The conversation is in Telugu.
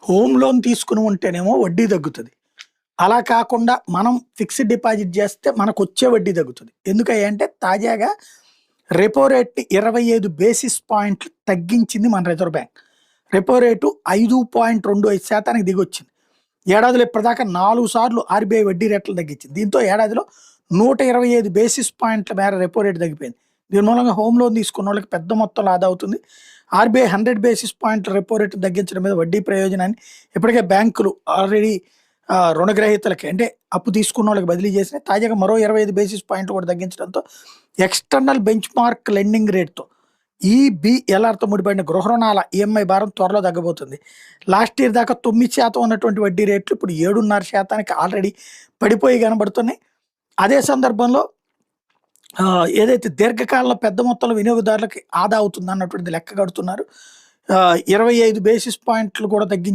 హోమ్ లోన్ తీసుకుని ఉంటేనేమో వడ్డీ తగ్గుతుంది. అలా కాకుండా మనం ఫిక్స్డ్ డిపాజిట్ చేస్తే మనకొచ్చే వడ్డీ తగ్గుతుంది. ఎందుకంటే తాజాగా రెపో రేట్‌ని 25 బేసిస్ పాయింట్లు తగ్గించింది మన రిజర్వ్ బ్యాంక్. Repo rate 5.25% దిగొచ్చింది. ఏడాదిలో ఇప్పటిదాకా 4 సార్లు ఆర్‌బీఐ వడ్డీ రేట్లను తగ్గించింది. దీంతో ఏడాదిలో 125 బేసిస్ పాయింట్ల మేర రెపో రేట్ తగ్గిపోయింది. దీని మూలంగా హోమ్ లోన్ తీసుకున్నోళ్ళకి పెద్ద మొత్తంలో ఆదా అవుతుంది. ఆర్‌బీఐ 100 బేసిస్ పాయింట్ల రెపో రేట్‌ని తగ్గించడం మీద వడ్డీ ప్రయోజనాన్ని ఇప్పటికే బ్యాంకులు ఆల్రెడీ రుణగ్రహీతలకి అంటే అప్పు తీసుకున్నోళ్ళకి బదిలీ చేసినాయి. తాజాగా మరో 25 బేసిస్ పాయింట్లు కూడా తగ్గించడంతో ఎక్స్టర్నల్ బెంచ్ మార్క్ లెండింగ్ రేట్‌తో ఈబీఎల్ఆర్‌తో ముడిపడిన గృహ రుణాల ఈఎంఐ భారం త్వరలో తగ్గబోతుంది. లాస్ట్ ఇయర్ దాకా 9% ఉన్నటువంటి వడ్డీ రేట్లు ఇప్పుడు 7.5% ఆల్రెడీ పడిపోయి కనబడుతున్నాయి. అదే సందర్భంలో ఏదైతే దీర్ఘకాలంలో పెద్ద మొత్తంలో వినియోగదారులకి ఆదా అవుతుంది అన్నటువంటిది లెక్క కడుతున్నారు. 25 బేసిస్ పాయింట్లు కూడా తగ్గించి